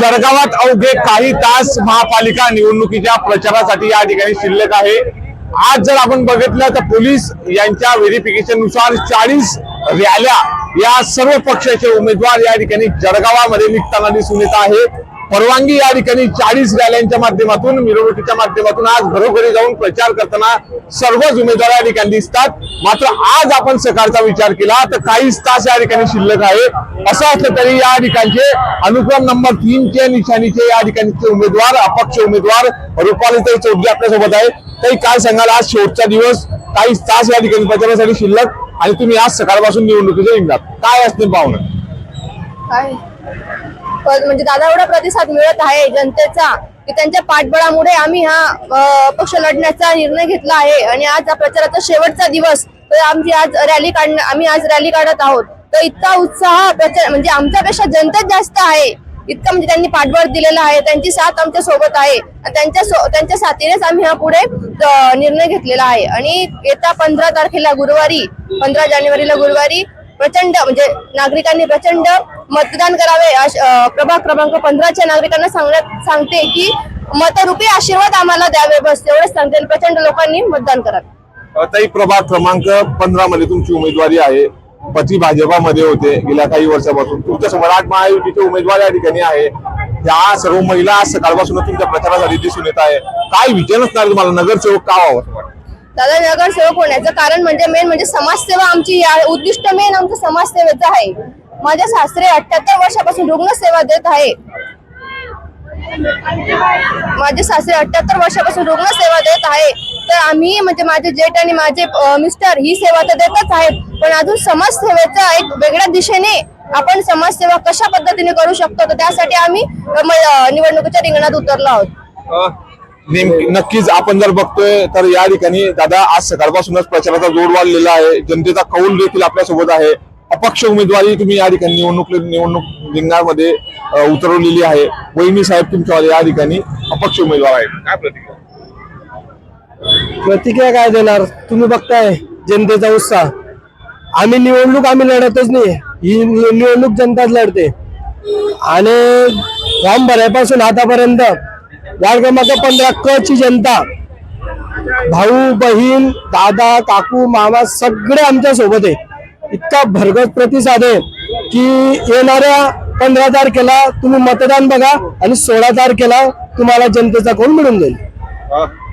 जळगावात अवघे काही तास महापालिका निवडणुकीच्या प्रचारासाठी या ठिकाणी शिल्लक आहे। आज जर आपण बघितलं तर पोलीस यांच्या व्हेरिफिकेशन नुसार 40 रॅल्या या सर्व पक्षाचे उमेदवार या ठिकाणी जळगावामध्ये निघताना दिसून येत आहे। परवानगी या ठिकाणी 40 रॅल्यांच्या माध्यमातून मिरवणुकीच्या माध्यमातून आज घरोघरी जाऊन प्रचार करताना सर्वच उमेदवार या ठिकाणी दिसतात। मात्र आज आपण सकाळचा विचार केला तर काही तास या ठिकाणी शिल्लक आहे। असं असलं तरी या ठिकाणचे अनुक्रम नंबर 3 चे निशाणीचे या ठिकाणचे उमेदवार अपक्ष उमेदवार रुपालीताई चौधरी आपल्यासोबत आहे। ताई, काय सांगाल, आज शेवटचा दिवस, काही तास या ठिकाणी प्रचारासाठी शिल्लक आणि तुम्ही आज सकाळपासून निवडणुकीच्या रिंगणात, काय असते पाहुणं? काय म्हणजे दादा एवढा प्रतिसाद मिळत आहे जनतेचा की त्यांच्या पाठबळामुळे आम्ही हा पक्ष लढण्याचा निर्णय घेतला आहे। आणि आज हा प्रचाराचा शेवटचा दिवस, तर आमची आज आम्ही आज रॅली काढत आहोत। तर इतका उत्साह प्रचार म्हणजे आमच्यापेक्षा जनतेत जास्त आहे, इतका म्हणजे त्यांनी पाठबळ दिलेला आहे, त्यांची साथ आमच्या सोबत आहे। त्यांच्या साथीनेच आम्ही हा पुढे निर्णय घेतलेला आहे। आणि येत्या 15 तारखेला गुरुवारी 15 जानेवारीला गुरुवारी प्रचंड म्हणजे नागरिकांनी प्रचंड मतदान करावे। प्रभाग क्रमांक 15च्या नागरिकांना सांगते की मतरूपी आशीर्वाद आम्हाला द्यावे, बस एवढंच सांगते। प्रचंड लोकांनी मतदान करावे। ताई, प्रभाग क्रमांक 15 मध्ये तुमची उमेदवारी आहे। पती भाजपामध्ये होते गेल्या काही वर्षापासून, तुमच्या समोर महायुतीचे उमेदवार या ठिकाणी आहे। त्या सर्व महिला आज सकाळपासून तुमच्या प्रचारासाठी दिसून येत आहे। काय विजय नसणार तुम्हाला, नगरसेवक का व्हावं? दादा, नगरसेवक होण्याचं कारण म्हणजे मेन म्हणजे समाजसेवा। आमची उद्दिष्ट मेन आमचं समाजसेवेचं आहे। माझे सासरे 78 वर्षापासून रुग्णसेवा देत आहे। माझे सासरे 78 वर्षापासून रुग्णसेवा देत आहे। तर आम्ही म्हणजे माझे जेठ आणि माझे मिस्टर ही सेवा तर देतच आहेत, पण अजून समाजसेवेचा एक वेगळ्या दिशेने आपण समाजसेवा कशा पद्धतीने करू शकतो, तर त्यासाठी आम्ही निवडणुकीच्या रिंगणात उतरलो आहोत। नक्कीच आपण जर बघतोय तर या ठिकाणी दादा आज सकाळपासूनच प्रचाराचा जोर वाढलेला आहे। जनतेचा कौल देखील आपल्यासोबत आहे। अपक्ष उमेदवारी तुम्ही या ठिकाणी निवडणूक रिंगणामध्ये उतरवलेली आहे। वहिनी साहेब तुमच्या या ठिकाणी अपक्ष उमेदवार आहेत, काय प्रतिक्रिया काय देणार? तुम्ही बघताय जनतेचा उत्साह। आम्ही लढतच नाही, ही निवडणूक जनताच लढते। आणि फॉर्म भरायपासून आतापर्यंत वार्ड क्रमांक 15 क ची जनता, भाऊ बहीण दादा काकू मामा सगळे आमच्या सोबत आहे। इतका भरगत प्रतिसाद आहे की येणाऱ्या 15 तारखेला तुम्ही मतदान बघा आणि 16 तारखेला तुम्हाला जनतेचा कौल मिळून जाईल।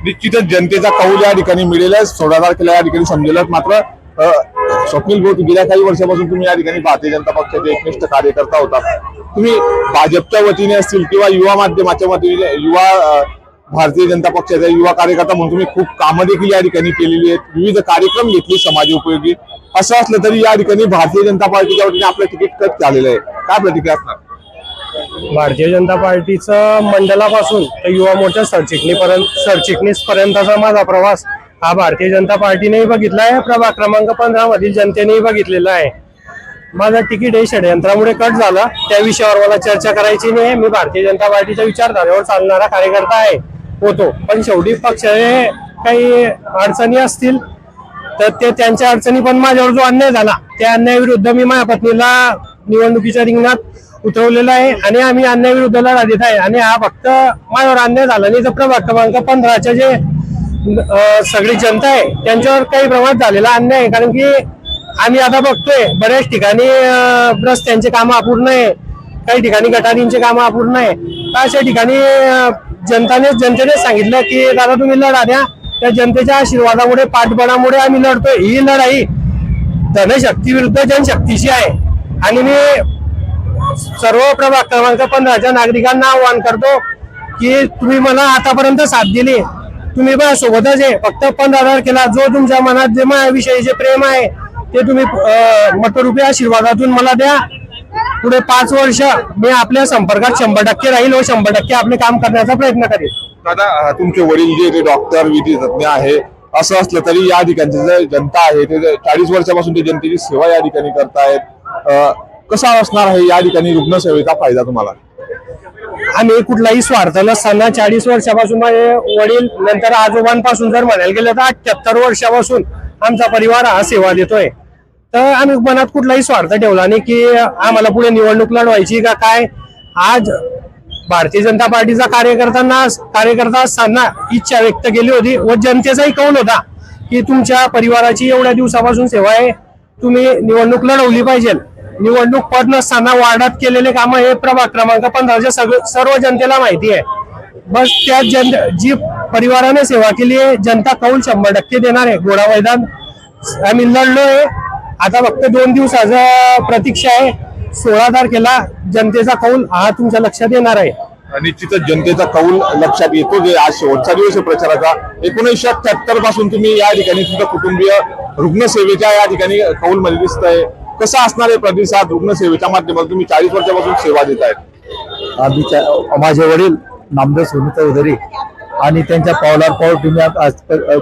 निश्चितच जनतेचा कौल या ठिकाणी मिळेल। 16 तारखेला या ठिकाणी समजेल। मात्र स्वप्नील भाऊ, गेल्या काही वर्षापासून तुम्ही या ठिकाणी भारतीय जनता पक्षाचे एकनिष्ठ कार्यकर्ता होता। तुम्ही भाजपच्या वतीने असतील किंवा युवा माध्यमाच्या वतीने भारतीय जनता पक्षाचा युवा कार्यकर्ता म्हणून तुम्ही खूप कामं देखील या ठिकाणी केलेली आहेत, विविध कार्यक्रम घेतले समाज उपयोगी। असं असलं तरी या ठिकाणी भारतीय जनता पार्टीच्या वतीने आपलं तिकीट कट झालेलं आहे, काय प्रतिक्रिया असणार? भारतीय जनता पार्टीचं मंडळापासून तर युवा मोर्चा सरचिटणीस पर्यंतचा माझा प्रवास हा भारतीय जनता पार्टीनेही बघितला आहे, प्रभाग क्रमांक 15 मधील जनतेनेही बघितलेला आहे। माझं तिकीट हे षडयंत्रामुळे कट झालं, त्या विषयावर मला चर्चा करायची नाही। मी भारतीय जनता पार्टीच्या विचारधारेवर चालणारा कार्यकर्ता होतो, पण शेवटी पक्षाने काही अडचणी असतील तर ते त्यांच्या अडचणी, पण माझ्यावर जो अन्याय झाला त्या अन्यायाविरुद्ध मी माझ्या पत्नीला निवडणुकीच्या रिंगणात उतरवलेला आहे आणि आम्ही अन्यायाविरुद्ध लढा देत आहे। आणि हा फक्त माझ्यावर अन्याय झाला नाही, तर प्रभाग क्रमांक 15च्या जे सगळी जनता आहे त्यांच्यावर काही प्रमाणात झालेला अन्याय आहे। कारण की आम्ही आता बघतोय बऱ्याच ठिकाणी रस्त्यांचे कामं अपूर्ण आहे, काही ठिकाणी गटारींचे कामं अपूर्ण आहे। तर अशा ठिकाणी जनतेने सांगितलं की दादा तुम्ही लढा द्या, त्या जनतेच्या आशीर्वादामुळे पाठबळामुळे आम्ही लढतोय। ही लढाई धनशक्ती विरुद्ध जनशक्तीची आहे। आणि मी सर्व प्रभाग क्रमांक 15च्या नागरिकांना आवाहन करतो की तुम्ही मला आतापर्यंत साथ दिली, तुम्ही माझ्या सोबतच आहे। फक्त 15 तारखेला जो तुमच्या मनात जे माझ्याविषयीचे प्रेम आहे ते तुम्ही मतरूपी आशीर्वादातून मला द्या। पुढे 5 वर्ष मी आपल्या संपर्कात 100% राहील व 100% आपले काम करण्याचा प्रयत्न करेल। दादा, तुमचे वडील जे डॉक्टर विधी तज्ञ आहे, असं असलं तरी या ठिकाणची जे जनता आहे ते 40 वर्षापासून ते जनतेची सेवा या ठिकाणी करतायत। कसा असणार आहे या ठिकाणी रुग्णसेवेचा फायदा तुम्हाला? आम्ही कुठलाही स्वार्थ नसताना 40 वर्षापासून माझे वडील, नंतर आजोबांपासून जर म्हणायला गेलं तर 78 वर्षापासून आमचा परिवार हा सेवा देतोय। तर आम्ही मनात कुठलाही स्वार्थ ठेवला नाही की आम्हाला पुढे निवडणूक लढवायची का काय. आज भारतीय जनता पार्टीचा कार्यकर्ता असताना इच्छा व्यक्त केली होती व जनतेचाही कौल होता की तुमच्या परिवाराची एवढ्या दिवसापासून सेवा आहे, तुम्ही निवडणूक लढवली पाहिजे. निवडणूक पद नसताना वार्डात केलेले कामं हे प्रभाग क्रमांक 15च्या सर्व जनतेला माहिती आहे. बस त्या जी परिवाराने सेवा केली आहे जनता कौल 100% देणार आहे. घोडा मैदान आम्ही लढलोय. आता फक्त 2 दिवसाचा प्रतीक्षा आहे. 16 तारखेला जनतेचा कौल हा तुमच्या लक्षात येणार आहे. निश्चितच जनतेचा कौल लक्षात येतो. जे आज शेवटचा दिवस आहे प्रचाराचा. 1978 पासून तुम्ही या ठिकाणी तुमचं कुटुंबीय रुग्णसेवेच्या या ठिकाणी कौल मध्ये दिसतंय. कसा असणार आहे प्रतिसाद रुग्णसेवेच्या माध्यमातून? तुम्ही 40 वर्षापासून सेवा देत आहेत. माझे वडील नामदेव सोनू चौधरी आणि त्यांच्या पावलावर पाऊल तुम्ही आज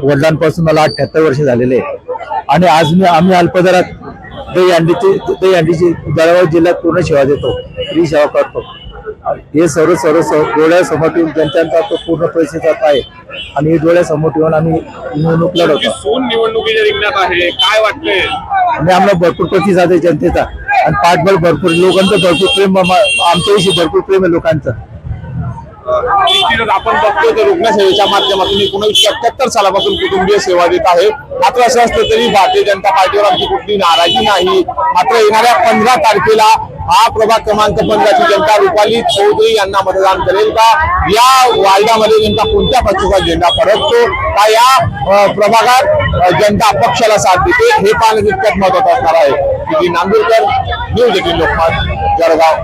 वडिलांपासून मला 78 वर्ष झालेले आणि आज आम्ही अल्पदरात दही अंडीची जळगाव जिल्ह्यात पूर्ण सेवा देतो, फ्री सेवा करतो. हे सर्व डोळ्यासमोर ठेवून जनतेचा तो पूर्ण प्रतिसाद आहे आणि हे डोळ्यासमोर ठेवून आम्ही निवडणूक लढवतो. सून निवडणुकीच्या रिंगणात आहे, काय वाटतंय? आणि आम्हाला भरपूर प्रतिसाद आहे जनतेचा आणि पाठबळ भरपूर, लोकांचं भरपूर प्रेम, आमच्याविषयी भरपूर प्रेम आहे लोकांचं. निश्चितच आपण बघतोय तर रुग्णसेवेच्या माध्यमातून 1978 सालापासून कुटुंबीय सेवा देत आहे. मात्र असं असलं तरी भारतीय जनता पार्टीवर आमची कुठली नाराजी नाही. मात्र येणाऱ्या 15 तारखेला हा प्रभाग क्रमांक 15ची जनता रुपाली चौधरी यांना मतदान करेल का? या वार्डामध्ये जनता कोणत्या पक्षाचा झेंडा फडकतो का? या प्रभागात जनता पक्षाला साथ देते हे पाहणं तितकंच महत्वाचं असणार आहे. नांदूरकर, न्यूज 18 लोकमत, जळगाव.